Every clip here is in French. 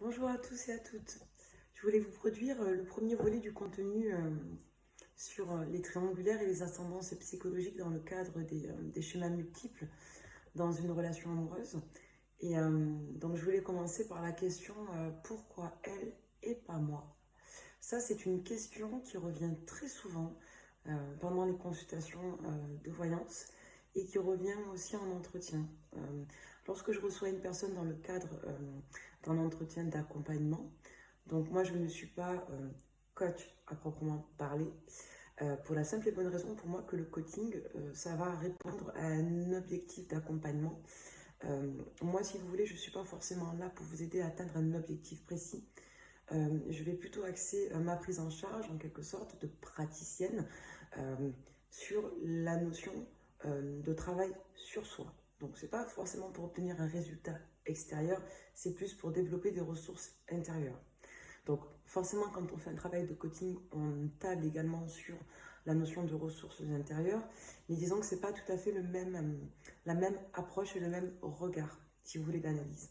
Bonjour à tous et à toutes. Je voulais vous produire le premier volet du contenu sur les triangulaires et les ascendances psychologiques dans le cadre des schémas multiples dans une relation amoureuse. Donc je voulais commencer par la question pourquoi elle et pas moi? Ça, c'est une question qui revient très souvent pendant les consultations de voyance et qui revient aussi en entretien. Lorsque je reçois une personne dans le cadre d'un entretien d'accompagnement, donc moi je ne suis pas coach à proprement parler, pour la simple et bonne raison pour moi que le coaching, ça va répondre à un objectif d'accompagnement. Moi, si vous voulez, je ne suis pas forcément là pour vous aider à atteindre un objectif précis. Je vais plutôt axer ma prise en charge, en quelque sorte, de praticienne sur la notion de travail sur soi. Donc, ce n'est pas forcément pour obtenir un résultat extérieur, c'est plus pour développer des ressources intérieures. Donc, forcément, quand on fait un travail de coaching, on table également sur la notion de ressources intérieures, mais disons que ce n'est pas tout à fait la même approche et le même regard, si vous voulez, d'analyse.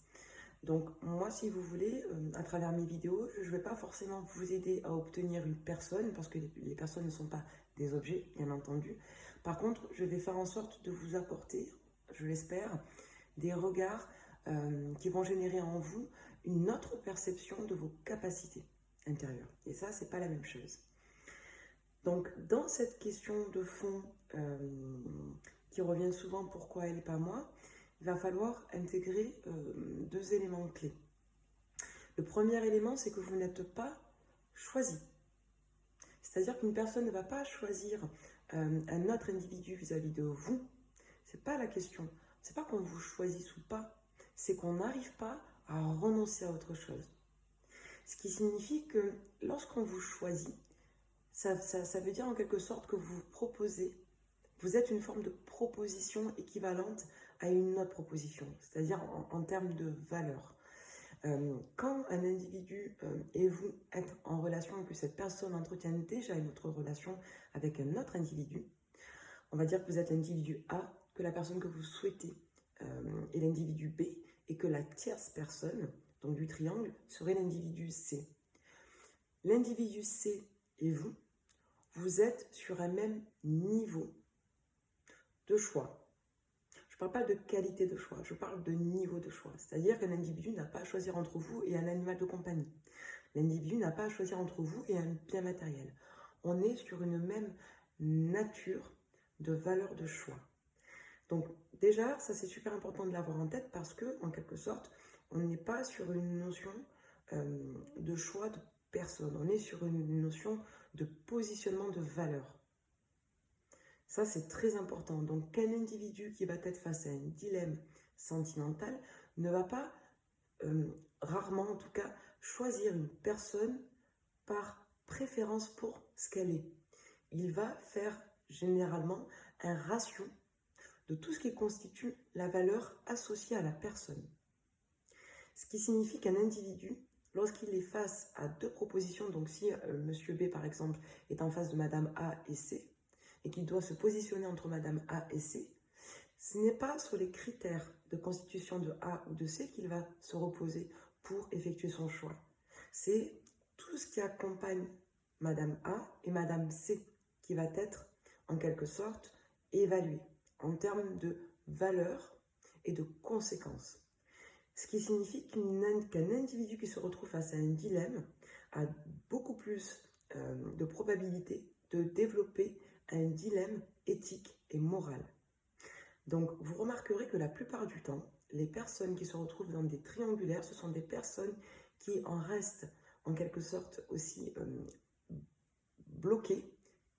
Donc moi, si vous voulez, à travers mes vidéos, je ne vais pas forcément vous aider à obtenir une personne, parce que les personnes ne sont pas des objets, bien entendu. Par contre, je vais faire en sorte de vous apporter, je l'espère, des regards qui vont générer en vous une autre perception de vos capacités intérieures. Et ça, c'est pas la même chose. Donc, dans cette question de fond qui revient souvent, pourquoi elle et pas moi, il va falloir intégrer deux éléments clés. Le premier élément, c'est que vous n'êtes pas choisi. C'est-à-dire qu'une personne ne va pas choisir un autre individu vis-à-vis de vous. C'est pas la question. C'est pas qu'on vous choisisse ou pas. C'est qu'on n'arrive pas à renoncer à autre chose. Ce qui signifie que lorsqu'on vous choisit, ça veut dire en quelque sorte que vous proposez, vous êtes une forme de proposition équivalente à une autre proposition, c'est-à-dire en termes de valeur. Quand un individu et vous êtes en relation et que cette personne entretient déjà une autre relation avec un autre individu, on va dire que vous êtes l'individu A, que la personne que vous souhaitez est l'individu B et que la tierce personne, donc du triangle, serait l'individu C. L'individu C et vous, vous êtes sur un même niveau de choix. Je ne parle pas de qualité de choix, je parle de niveau de choix. C'est-à-dire qu'un individu n'a pas à choisir entre vous et un animal de compagnie. L'individu n'a pas à choisir entre vous et un bien matériel. On est sur une même nature de valeur de choix. Donc déjà, ça c'est super important de l'avoir en tête parce que, en quelque sorte, on n'est pas sur une notion de choix de personne. On est sur une notion de positionnement de valeur. Ça, c'est très important. Donc, qu'un individu qui va être face à un dilemme sentimental ne va pas, rarement en tout cas, choisir une personne par préférence pour ce qu'elle est. Il va faire généralement un ratio de tout ce qui constitue la valeur associée à la personne. Ce qui signifie qu'un individu, lorsqu'il est face à deux propositions, donc si Monsieur B par exemple est en face de Madame A et C, et qu'il doit se positionner entre Madame A et C, ce n'est pas sur les critères de constitution de A ou de C qu'il va se reposer pour effectuer son choix. C'est tout ce qui accompagne Madame A et Madame C qui va être en quelque sorte évalué en termes de valeur et de conséquences. Ce qui signifie qu'un individu qui se retrouve face à un dilemme a beaucoup plus de probabilité de développer un dilemme éthique et moral. Donc, vous remarquerez que la plupart du temps, les personnes qui se retrouvent dans des triangulaires, ce sont des personnes qui en restent en quelque sorte aussi bloquées,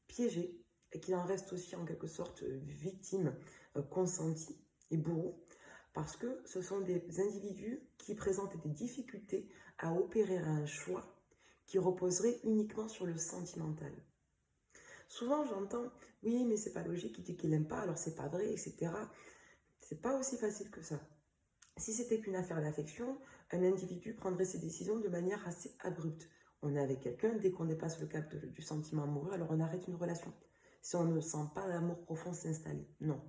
piégées, et qui en restent aussi en quelque sorte victimes, consenties et bourreaux, parce que ce sont des individus qui présentent des difficultés à opérer un choix qui reposerait uniquement sur le sentimental. Souvent, j'entends « oui, mais c'est pas logique, il dit qu'il n'aime pas, alors c'est pas vrai, etc. » C'est pas aussi facile que ça. Si c'était qu'une affaire d'affection, un individu prendrait ses décisions de manière assez abrupte. On est avec quelqu'un, dès qu'on dépasse le cap du sentiment amoureux, alors on arrête une relation. Si on ne sent pas l'amour profond s'installer. Non.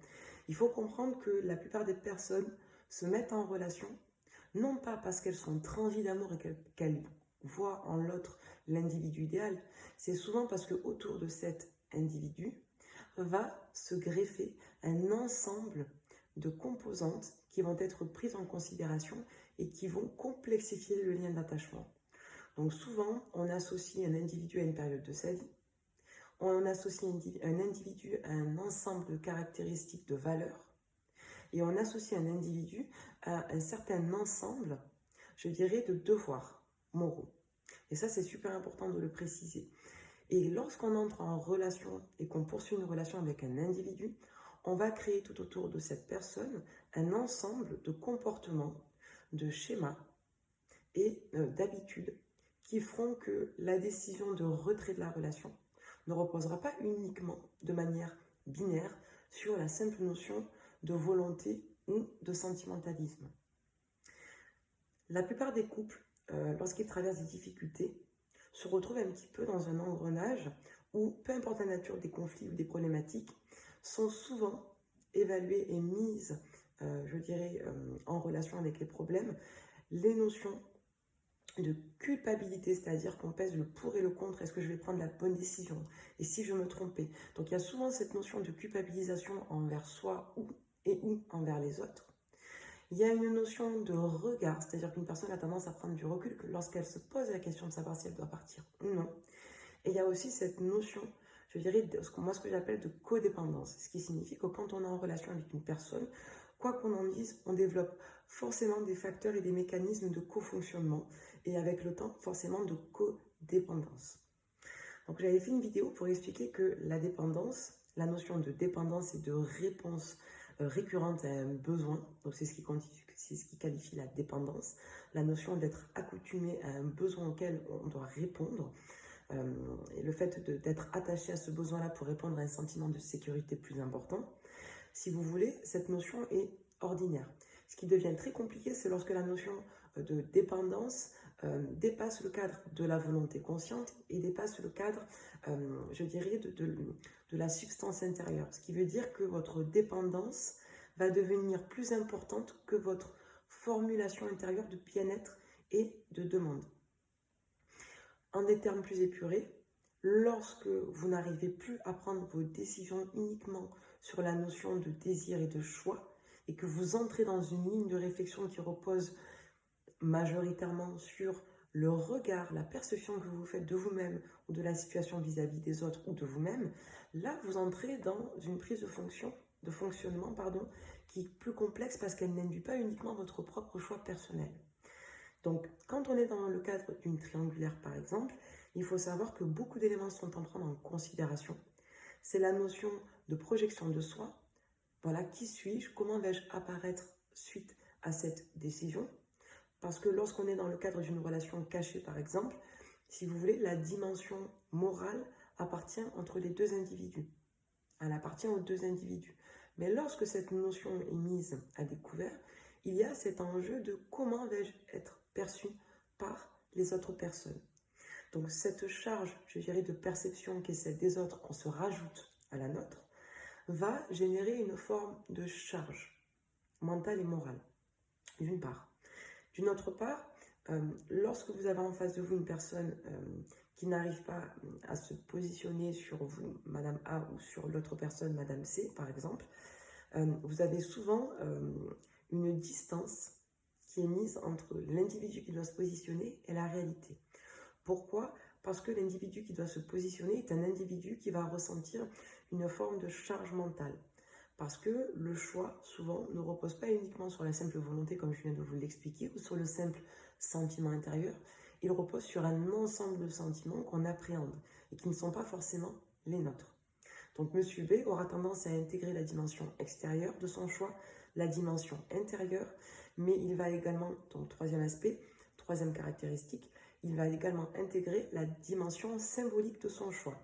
Il faut comprendre que la plupart des personnes se mettent en relation non pas parce qu'elles sont transies d'amour et qu'elles voient en l'autre l'individu idéal, c'est souvent parce que autour de cet individu va se greffer un ensemble de composantes qui vont être prises en considération et qui vont complexifier le lien d'attachement. Donc souvent, on associe un individu à une période de sa vie, on associe un individu à un ensemble de caractéristiques, de valeurs, et on associe un individu à un certain ensemble, je dirais, de devoirs moraux. Et ça, c'est super important de le préciser. Et lorsqu'on entre en relation et qu'on poursuit une relation avec un individu, on va créer tout autour de cette personne un ensemble de comportements, de schémas et d'habitudes qui feront que la décision de retrait de la relation ne reposera pas uniquement de manière binaire sur la simple notion de volonté ou de sentimentalisme. La plupart des couples, lorsqu'ils traversent des difficultés, se retrouvent un petit peu dans un engrenage où, peu importe la nature des conflits ou des problématiques, sont souvent évaluées et mises, je dirais, en relation avec les problèmes, les notions de culpabilité, c'est-à-dire qu'on pèse le pour et le contre, est-ce que je vais prendre la bonne décision, et si je me trompais. Donc il y a souvent cette notion de culpabilisation envers soi ou envers les autres. Il y a une notion de regard, c'est-à-dire qu'une personne a tendance à prendre du recul lorsqu'elle se pose la question de savoir si elle doit partir ou non. Et il y a aussi cette notion, je dirais, ce que j'appelle de codépendance, ce qui signifie que quand on est en relation avec une personne, quoi qu'on en dise, on développe forcément des facteurs et des mécanismes de cofonctionnement et avec le temps, forcément de codépendance. Donc j'avais fait une vidéo pour expliquer que la dépendance, la notion de dépendance et de réponse récurrente à un besoin, donc c'est ce qui qualifie la dépendance, la notion d'être accoutumé à un besoin auquel on doit répondre, et le fait d'être attaché à ce besoin-là pour répondre à un sentiment de sécurité plus important, si vous voulez, cette notion est ordinaire. Ce qui devient très compliqué, c'est lorsque la notion de dépendance dépasse le cadre de la volonté consciente et dépasse le cadre, je dirais, de la substance intérieure. Ce qui veut dire que votre dépendance va devenir plus importante que votre formulation intérieure de bien-être et de demande. En des termes plus épurés, lorsque vous n'arrivez plus à prendre vos décisions uniquement sur la notion de désir et de choix, et que vous entrez dans une ligne de réflexion qui repose majoritairement sur le regard, la perception que vous faites de vous-même ou de la situation vis-à-vis des autres ou de vous-même, là vous entrez dans une prise de fonctionnement, qui est plus complexe parce qu'elle n'induit pas uniquement votre propre choix personnel. Donc, quand on est dans le cadre d'une triangulaire, par exemple, il faut savoir que beaucoup d'éléments sont à prendre en considération. C'est la notion de projection de soi. Voilà, qui suis-je? Comment vais-je apparaître suite à cette décision? Parce que lorsqu'on est dans le cadre d'une relation cachée, par exemple, si vous voulez, la dimension morale appartient entre les deux individus. Elle appartient aux deux individus. Mais lorsque cette notion est mise à découvert, il y a cet enjeu de comment vais-je être perçu par les autres personnes. Donc cette charge, je dirais, de perception qui est celle des autres, qu'on se rajoute à la nôtre, va générer une forme de charge mentale et morale, d'une part. D'une autre part, lorsque vous avez en face de vous une personne qui n'arrive pas à se positionner sur vous, Madame A, ou sur l'autre personne, Madame C, par exemple, vous avez souvent une distance qui est mise entre l'individu qui doit se positionner et la réalité. Pourquoi? Parce que l'individu qui doit se positionner est un individu qui va ressentir une forme de charge mentale. Parce que le choix, souvent, ne repose pas uniquement sur la simple volonté, comme je viens de vous l'expliquer, ou sur le simple sentiment intérieur. Il repose sur un ensemble de sentiments qu'on appréhende et qui ne sont pas forcément les nôtres. Donc, Monsieur B aura tendance à intégrer la dimension extérieure de son choix, la dimension intérieure, mais il va également, donc troisième aspect, troisième caractéristique, il va également intégrer la dimension symbolique de son choix,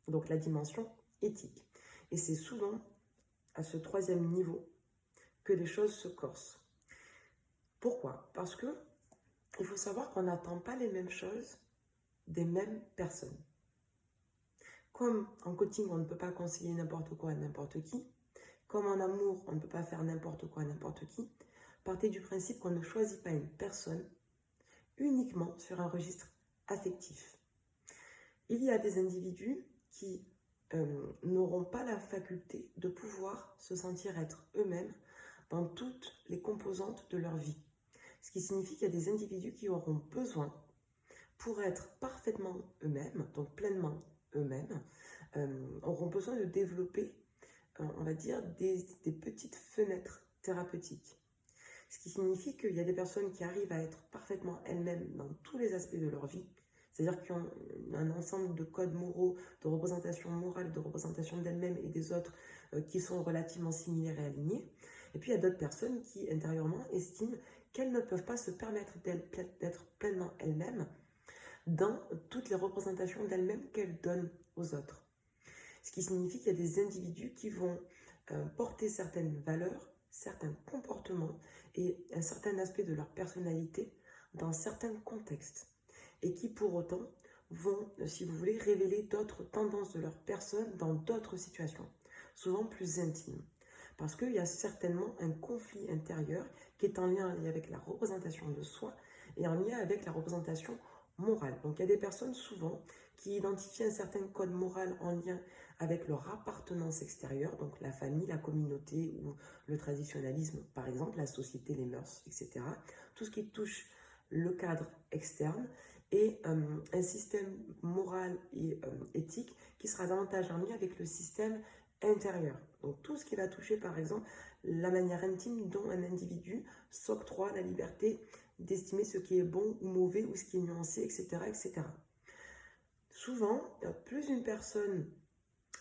donc la dimension éthique. Et c'est souvent à ce troisième niveau que les choses se corsent. Pourquoi? Parce que il faut savoir qu'on n'attend pas les mêmes choses des mêmes personnes. Comme en coaching, on ne peut pas conseiller n'importe quoi à n'importe qui, comme en amour, on ne peut pas faire n'importe quoi à n'importe qui, partez du principe qu'on ne choisit pas une personne uniquement sur un registre affectif. Il y a des individus qui n'auront pas la faculté de pouvoir se sentir être eux-mêmes dans toutes les composantes de leur vie. Ce qui signifie qu'il y a des individus qui auront besoin, pour être parfaitement eux-mêmes, donc pleinement eux-mêmes, auront besoin de développer, on va dire, des petites fenêtres thérapeutiques. Ce qui signifie qu'il y a des personnes qui arrivent à être parfaitement elles-mêmes dans tous les aspects de leur vie, c'est-à-dire qui ont un ensemble de codes moraux, de représentation morale, de représentation d'elles-mêmes et des autres qui sont relativement similaires et alignés. Et puis il y a d'autres personnes qui intérieurement estiment qu'elles ne peuvent pas se permettre d'être pleinement elles-mêmes dans toutes les représentations d'elles-mêmes qu'elles donnent aux autres. Ce qui signifie qu'il y a des individus qui vont porter certaines valeurs, certains comportements et un certain aspect de leur personnalité dans certains contextes et qui pour autant vont, si vous voulez, révéler d'autres tendances de leur personne dans d'autres situations, souvent plus intimes. Parce qu'il y a certainement un conflit intérieur qui est en lien avec la représentation de soi et en lien avec la représentation morale. Donc il y a des personnes souvent qui identifient un certain code moral en lien avec leur appartenance extérieure, donc la famille, la communauté ou le traditionnalisme, par exemple, la société, les mœurs, etc. Tout ce qui touche le cadre externe et un système moral et éthique qui sera davantage en lien avec le système intérieur. Donc tout ce qui va toucher, par exemple, la manière intime dont un individu s'octroie la liberté d'estimer ce qui est bon ou mauvais ou ce qui est nuancé, etc. etc. Souvent, plus une personne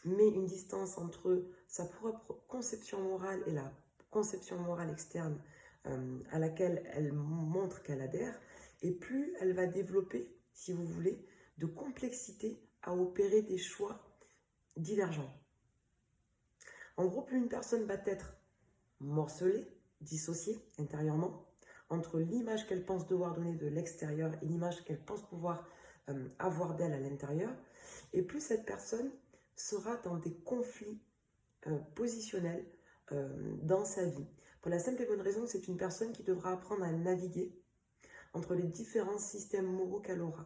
met une distance entre sa propre conception morale et la conception morale externe à laquelle elle montre qu'elle adhère, et plus elle va développer, si vous voulez, de complexité à opérer des choix divergents. En gros, plus une personne va être morcelée, dissociée intérieurement, entre l'image qu'elle pense devoir donner de l'extérieur et l'image qu'elle pense pouvoir avoir d'elle à l'intérieur, et plus cette personne sera dans des conflits positionnels dans sa vie. Pour la simple et bonne raison que c'est une personne qui devra apprendre à naviguer entre les différents systèmes moraux qu'elle aura.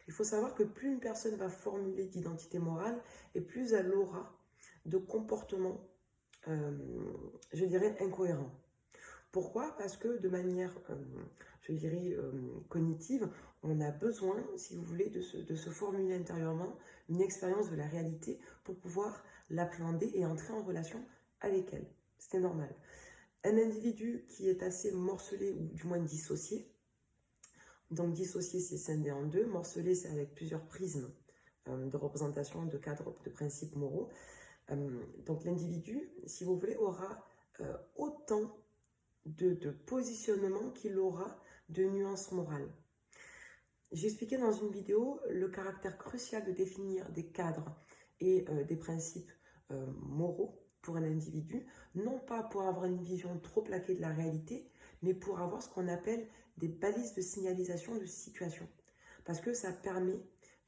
Il faut savoir que plus une personne va formuler d'identité morale, et plus elle aura de comportements, je dirais, incohérents. Pourquoi? Parce que de manière, je dirais, cognitive, on a besoin, si vous voulez, de se formuler intérieurement une expérience de la réalité pour pouvoir l'appréhender et entrer en relation avec elle. C'est normal. Un individu qui est assez morcelé ou du moins dissocié, donc dissocié c'est scindé en deux, morcelé c'est avec plusieurs prismes de représentation, de cadres, de principes moraux. Donc l'individu, si vous voulez, aura autant de positionnement qu'il aura de nuances morales. J'ai expliqué dans une vidéo le caractère crucial de définir des cadres et des principes moraux pour un individu, non pas pour avoir une vision trop plaquée de la réalité, mais pour avoir ce qu'on appelle des balises de signalisation de situation. Parce que ça permet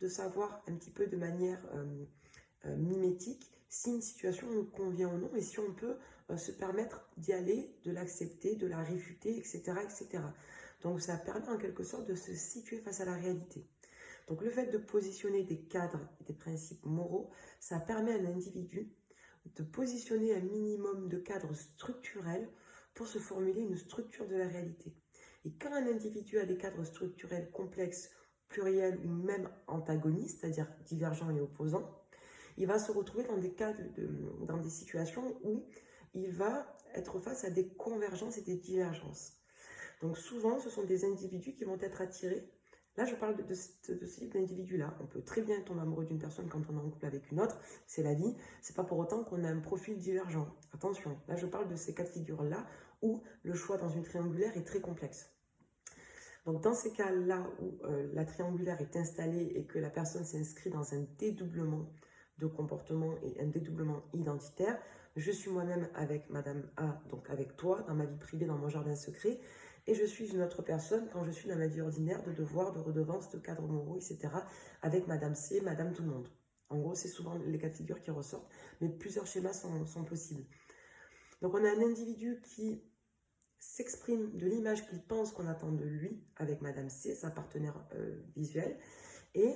de savoir un petit peu de manière mimétique si une situation nous convient ou non et si on peut se permettre d'y aller, de l'accepter, de la réfuter, etc., etc. Donc ça permet en quelque sorte de se situer face à la réalité. Donc le fait de positionner des cadres et des principes moraux, ça permet à un individu de positionner un minimum de cadres structurels pour se formuler une structure de la réalité. Et quand un individu a des cadres structurels complexes, pluriels ou même antagonistes, c'est-à-dire divergents et opposants, il va se retrouver dans des cas, dans des situations où il va être face à des convergences et des divergences. Donc souvent, ce sont des individus qui vont être attirés. Là, je parle de ce type d'individu-là. On peut très bien tomber amoureux d'une personne quand on est en couple avec une autre. C'est la vie. C'est pas pour autant qu'on a un profil divergent. Attention, là, je parle de ces cas de figure-là où le choix dans une triangulaire est très complexe. Donc dans ces cas-là où la triangulaire est installée et que la personne s'inscrit dans un dédoublement de comportement et un dédoublement identitaire, je suis moi-même avec Madame A, donc avec toi, dans ma vie privée, dans mon jardin secret, et je suis une autre personne quand je suis dans ma vie ordinaire de devoirs, de redevances, de cadres moraux, etc. avec Madame C, Madame tout le monde. En gros, c'est souvent les cas de figure qui ressortent, mais plusieurs schémas sont possibles. Donc on a un individu qui s'exprime de l'image qu'il pense qu'on attend de lui avec Madame C, sa partenaire visuelle, et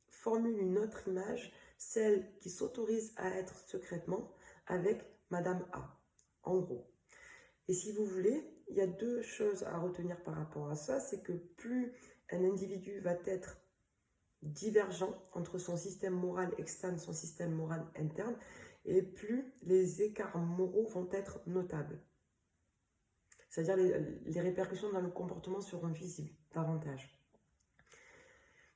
formule une autre image, celle qui s'autorise à être secrètement avec Madame A, en gros. Et si vous voulez, il y a deux choses à retenir par rapport à ça, c'est que plus un individu va être divergent entre son système moral externe et son système moral interne, et plus les écarts moraux vont être notables. C'est-à-dire les répercussions dans le comportement seront visibles davantage.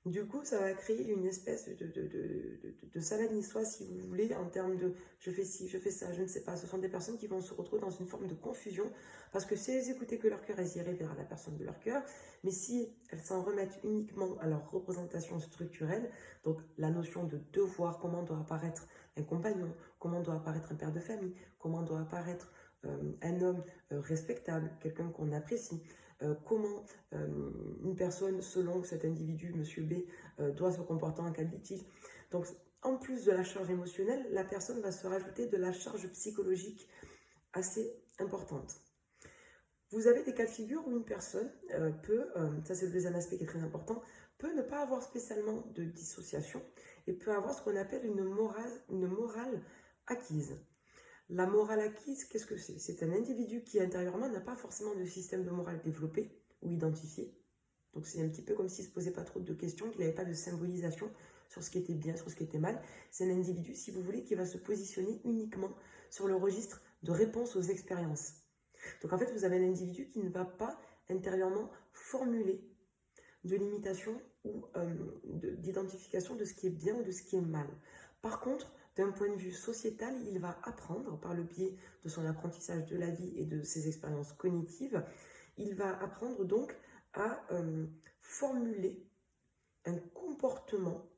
Du coup, ça va créer une espèce de salade niçoise, si vous voulez, en termes de je fais ci, je fais ça, je ne sais pas. Ce sont des personnes qui vont se retrouver dans une forme de confusion parce que si elles écoutaient que leur cœur, elles iraient vers la personne de leur cœur. Mais si elles s'en remettent uniquement à leur représentation structurelle, donc la notion de devoir, comment doit apparaître un compagnon, comment doit apparaître un père de famille, comment doit apparaître un homme respectable, quelqu'un qu'on apprécie, comment une personne, selon cet individu, monsieur B, doit se comporter en cas de litige. Donc, en plus de la charge émotionnelle, la personne va se rajouter de la charge psychologique assez importante. Vous avez des cas de figure où une personne peut, ça c'est le deuxième aspect qui est très important, peut ne pas avoir spécialement de dissociation et peut avoir ce qu'on appelle une morale acquise. La morale acquise, qu'est-ce que c'est? C'est un individu qui intérieurement n'a pas forcément de système de morale développé ou identifié. Donc c'est un petit peu comme s'il ne se posait pas trop de questions, qu'il n'avait pas de symbolisation sur ce qui était bien, sur ce qui était mal. C'est un individu, si vous voulez, qui va se positionner uniquement sur le registre de réponse aux expériences. Donc en fait, vous avez un individu qui ne va pas intérieurement formuler de limitation ou d'identification de ce qui est bien ou de ce qui est mal. Par contre, d'un point de vue sociétal, il va apprendre par le biais de son apprentissage de la vie et de ses expériences cognitives, il va apprendre donc à formuler un comportement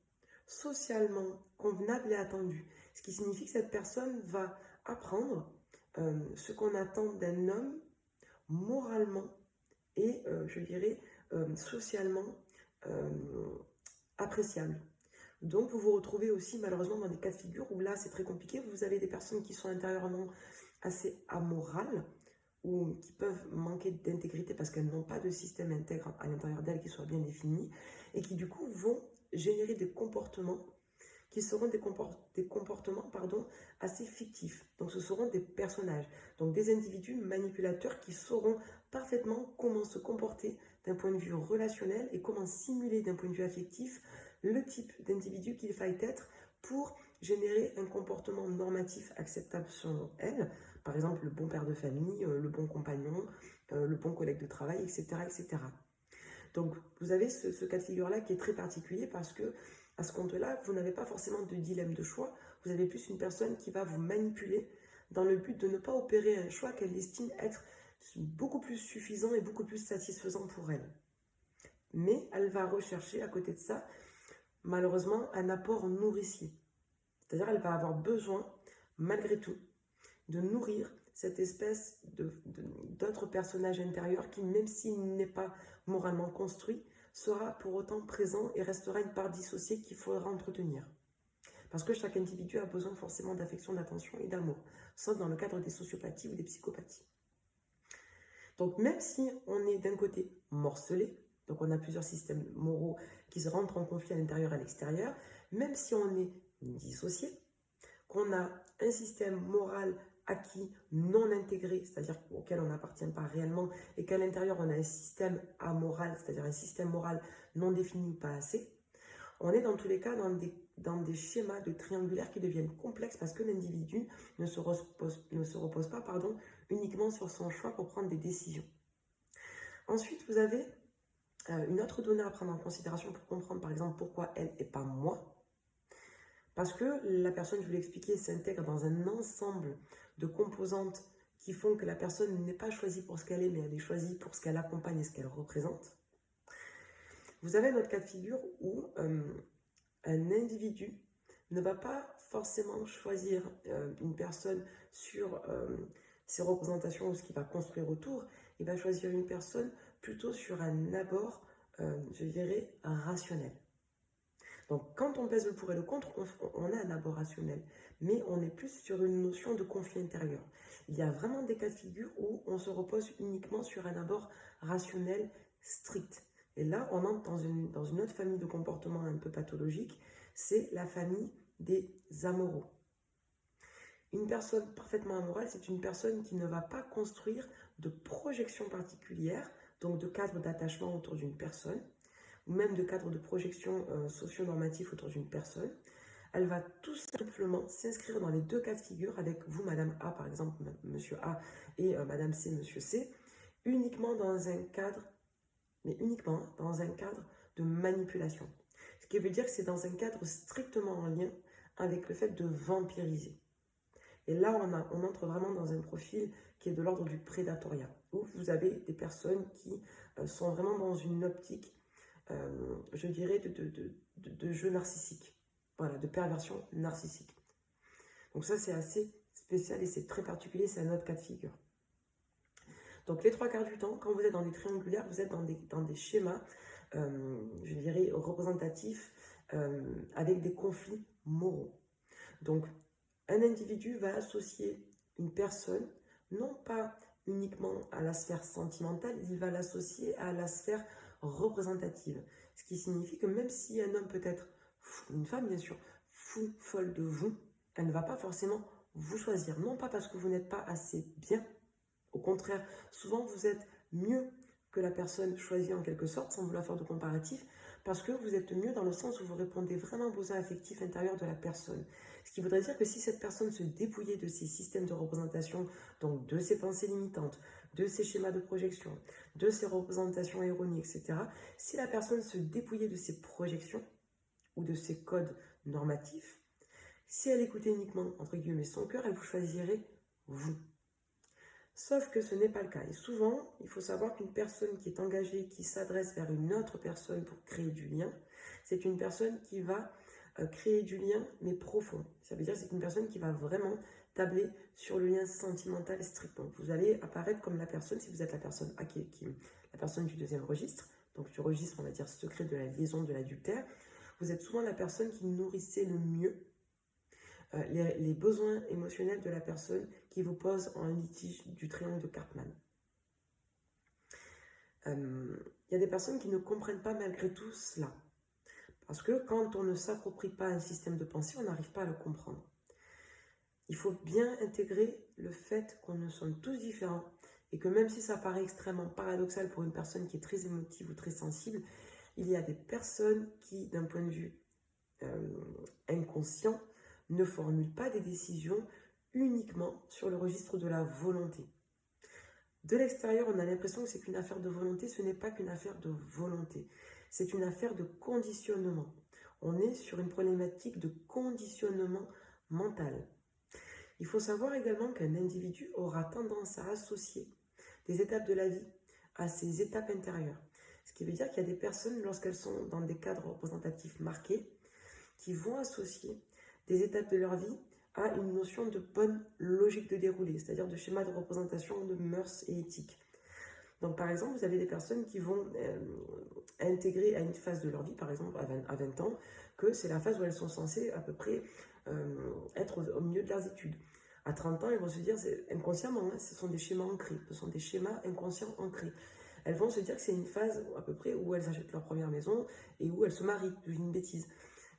socialement convenable et attendu. Ce qui signifie que cette personne va apprendre ce qu'on attend d'un homme moralement et, je dirais, socialement appréciable. Donc, vous vous retrouvez aussi malheureusement dans des cas de figure où là, c'est très compliqué. Vous avez des personnes qui sont intérieurement assez amorales ou qui peuvent manquer d'intégrité parce qu'elles n'ont pas de système intègre à l'intérieur d'elles qui soit bien défini et qui du coup vont générer des comportements qui seront des comportements assez fictifs. Donc ce seront des personnages, donc des individus manipulateurs qui sauront parfaitement comment se comporter d'un point de vue relationnel et comment simuler d'un point de vue affectif le type d'individu qu'il faille être pour générer un comportement normatif acceptable selon elle, par exemple le bon père de famille, le bon compagnon, le bon collègue de travail, etc. etc. Donc vous avez ce cas de figure-là qui est très particulier parce que à ce compte-là, vous n'avez pas forcément de dilemme de choix, vous avez plus une personne qui va vous manipuler dans le but de ne pas opérer un choix qu'elle estime être beaucoup plus suffisant et beaucoup plus satisfaisant pour elle. Mais elle va rechercher à côté de ça, malheureusement, un apport nourricier. C'est-à-dire qu'elle va avoir besoin, malgré tout, de nourrir cette espèce d'autre personnage intérieur qui, même s'il n'est pas moralement construit, sera pour autant présent et restera une part dissociée qu'il faudra entretenir. Parce que chaque individu a besoin forcément d'affection, d'attention et d'amour, sauf dans le cadre des sociopathies ou des psychopathies. Donc même si on est d'un côté morcelé, donc on a plusieurs systèmes moraux qui se rentrent en conflit à l'intérieur et à l'extérieur, même si on est dissocié, qu'on a un système moral acquis, non intégré, c'est-à-dire auquel on n'appartient pas réellement, et qu'à l'intérieur on a un système amoral, c'est-à-dire un système moral non défini ou pas assez, on est dans tous les cas dans des schémas de triangulaires qui deviennent complexes parce que l'individu ne se repose pas uniquement sur son choix pour prendre des décisions. Ensuite, vous avez une autre donnée à prendre en considération pour comprendre par exemple pourquoi elle et pas moi. Parce que la personne, je vous l'ai expliqué, s'intègre dans un ensemble de composantes qui font que la personne n'est pas choisie pour ce qu'elle est, mais elle est choisie pour ce qu'elle accompagne et ce qu'elle représente. Vous avez un autre cas de figure où un individu ne va pas forcément choisir une personne sur ses représentations ou ce qu'il va construire autour. Il va choisir une personne plutôt sur un abord, je dirais, rationnel. Donc, quand on pèse le pour et le contre, on a un abord rationnel, mais on est plus sur une notion de conflit intérieur. Il y a vraiment des cas de figure où on se repose uniquement sur un abord rationnel strict. Et là, on entre dans une autre famille de comportements un peu pathologiques, c'est la famille des amoureux. Une personne parfaitement amorale, c'est une personne qui ne va pas construire de projection particulière, donc de cadre d'attachement autour d'une personne, ou même de cadre de projection socio-normatif autour d'une personne. Elle va tout simplement s'inscrire dans les deux cas de figure avec vous, Madame A, par exemple, Monsieur A, et Madame C, Monsieur C, uniquement dans un cadre, mais uniquement dans un cadre de manipulation. Ce qui veut dire que c'est dans un cadre strictement en lien avec le fait de vampiriser. Et là, on entre vraiment dans un profil qui est de l'ordre du prédatoriat, où vous avez des personnes qui sont vraiment dans une optique, je dirais, de jeu narcissique, voilà, de perversion narcissique. Donc ça, c'est assez spécial et c'est très particulier, c'est un autre cas de figure. Donc les trois quarts du temps, quand vous êtes dans des triangulaires, vous êtes dans des schémas, je dirais, représentatifs, avec des conflits moraux. Donc, un individu va associer une personne, non pas uniquement à la sphère sentimentale, il va l'associer à la sphère représentative. Ce qui signifie que même si un homme peut être fou, une femme bien sûr, fou, folle de vous, elle ne va pas forcément vous choisir. Non pas parce que vous n'êtes pas assez bien, au contraire, souvent vous êtes mieux que la personne choisie en quelque sorte, sans vouloir faire de comparatif, parce que vous êtes mieux dans le sens où vous répondez vraiment aux besoins affectifs intérieurs de la personne. Ce qui voudrait dire que si cette personne se dépouillait de ses systèmes de représentation, donc de ses pensées limitantes, de ses schémas de projection, de ses représentations erronées, etc., si la personne se dépouillait de ses projections ou de ses codes normatifs, si elle écoutait uniquement, entre guillemets, son cœur, elle vous choisirait vous. Sauf que ce n'est pas le cas. Et souvent, il faut savoir qu'une personne qui est engagée, qui s'adresse vers une autre personne pour créer du lien, c'est une personne qui va créer du lien, mais profond. Ça veut dire que c'est une personne qui va vraiment tabler sur le lien sentimental strict. Donc, vous allez apparaître comme la personne, si vous êtes la personne A, la personne du deuxième registre, donc du registre, on va dire, secret de la liaison, de l'adultère, vous êtes souvent la personne qui nourrissait le mieux les besoins émotionnels de la personne qui vous pose en litige du triangle de Karpman. Il y a des personnes qui ne comprennent pas malgré tout cela. Parce que quand on ne s'approprie pas un système de pensée, on n'arrive pas à le comprendre. Il faut bien intégrer le fait qu'on ne sommes tous différents et que même si ça paraît extrêmement paradoxal pour une personne qui est très émotive ou très sensible, il y a des personnes qui, d'un point de vue inconscient, ne formule pas des décisions uniquement sur le registre de la volonté. De l'extérieur, on a l'impression que c'est qu'une affaire de volonté. Ce n'est pas qu'une affaire de volonté. C'est une affaire de conditionnement. On est sur une problématique de conditionnement mental. Il faut savoir également qu'un individu aura tendance à associer des étapes de la vie à ses étapes intérieures. Ce qui veut dire qu'il y a des personnes, lorsqu'elles sont dans des cadres représentatifs marqués, qui vont associer des étapes de leur vie à une notion de bonne logique de déroulé, c'est-à-dire de schéma de représentation de mœurs et éthique. Donc par exemple, vous avez des personnes qui vont intégrer à une phase de leur vie, par exemple à 20 ans, que c'est la phase où elles sont censées à peu près être au milieu de leurs études. À 30 ans, ils vont se dire, inconsciemment, ce sont des schémas ancrés, ce sont des schémas inconscients ancrés. Elles vont se dire que c'est une phase à peu près où elles achètent leur première maison et où elles se marient, je dis une bêtise.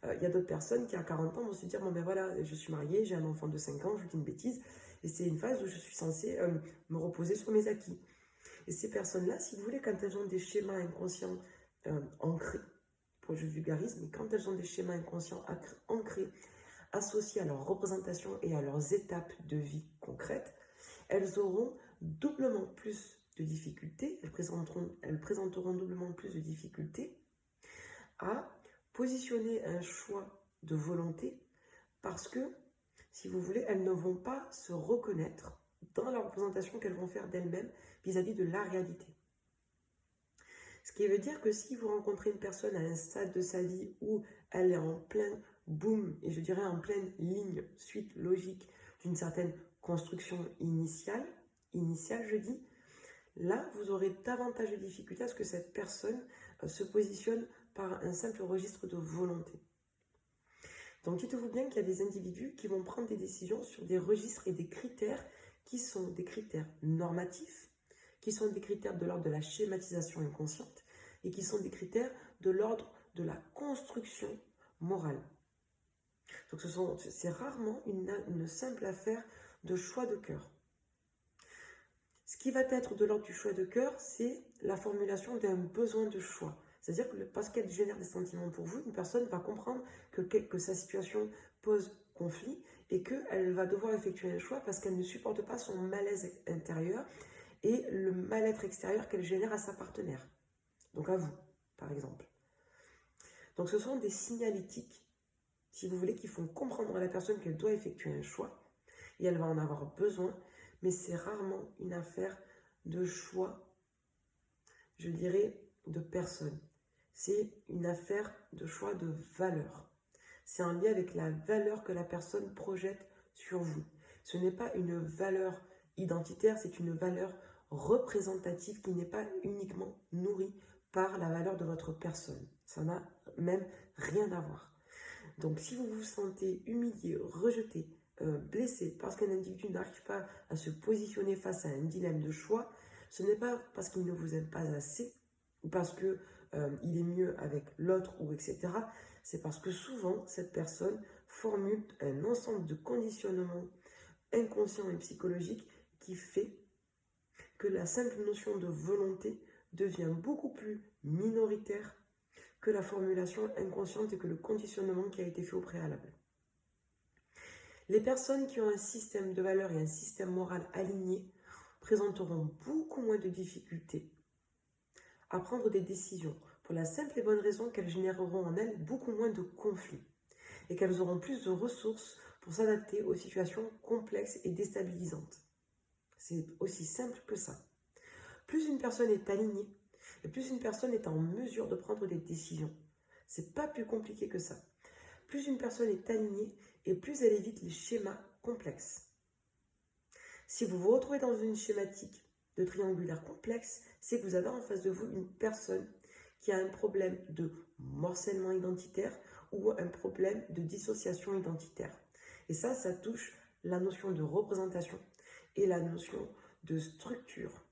Il y a d'autres personnes qui, à 40 ans, vont se dire, bon ben voilà, je suis mariée, j'ai un enfant de 5 ans, je dis une bêtise, et c'est une phase où je suis censée me reposer sur mes acquis. Et ces personnes-là, si vous voulez, quand elles ont des schémas inconscients ancrés, je vulgarise, mais quand elles ont des schémas inconscients ancrés, associés à leur représentation et à leurs étapes de vie concrètes, elles auront doublement plus de difficultés, elles présenteront doublement plus de difficultés à positionner un choix de volonté parce que, si vous voulez, elles ne vont pas se reconnaître dans la représentation qu'elles vont faire d'elles-mêmes vis-à-vis de la réalité. Ce qui veut dire que si vous rencontrez une personne à un stade de sa vie où elle est en plein boom, et je dirais en pleine ligne, suite logique d'une certaine construction initiale je dis, là, vous aurez davantage de difficultés à ce que cette personne se positionne par un simple registre de volonté. Donc dites-vous bien qu'il y a des individus qui vont prendre des décisions sur des registres et des critères qui sont des critères normatifs, qui sont des critères de l'ordre de la schématisation inconsciente et qui sont des critères de l'ordre de la construction morale. Donc c'est rarement une simple affaire de choix de cœur. Ce qui va être de l'ordre du choix de cœur, c'est la formulation d'un besoin de choix. C'est-à-dire que parce qu'elle génère des sentiments pour vous, une personne va comprendre que sa situation pose conflit et qu'elle va devoir effectuer un choix parce qu'elle ne supporte pas son malaise intérieur et le mal-être extérieur qu'elle génère à sa partenaire. Donc à vous, par exemple. Donc ce sont des signalétiques, si vous voulez, qui font comprendre à la personne qu'elle doit effectuer un choix et elle va en avoir besoin, mais c'est rarement une affaire de choix, je dirais, de personne. C'est une affaire de choix de valeur. C'est un lien avec la valeur que la personne projette sur vous. Ce n'est pas une valeur identitaire, c'est une valeur représentative qui n'est pas uniquement nourrie par la valeur de votre personne. Ça n'a même rien à voir. Donc si vous vous sentez humilié, rejeté, blessé parce qu'un individu n'arrive pas à se positionner face à un dilemme de choix, ce n'est pas parce qu'il ne vous aime pas assez ou parce que il est mieux avec l'autre ou etc. C'est parce que souvent cette personne formule un ensemble de conditionnements inconscients et psychologiques qui fait que la simple notion de volonté devient beaucoup plus minoritaire que la formulation inconsciente et que le conditionnement qui a été fait au préalable. Les personnes qui ont un système de valeurs et un système moral aligné présenteront beaucoup moins de difficultés à prendre des décisions pour la simple et bonne raison qu'elles généreront en elles beaucoup moins de conflits et qu'elles auront plus de ressources pour s'adapter aux situations complexes et déstabilisantes. C'est aussi simple que ça. Plus une personne est alignée et plus une personne est en mesure de prendre des décisions. C'est pas plus compliqué que ça. Plus une personne est alignée et plus elle évite les schémas complexes. Si vous vous retrouvez dans une schématique de triangulaire complexe, c'est que vous avez en face de vous une personne qui a un problème de morcellement identitaire ou un problème de dissociation identitaire. Et ça touche la notion de représentation et la notion de structure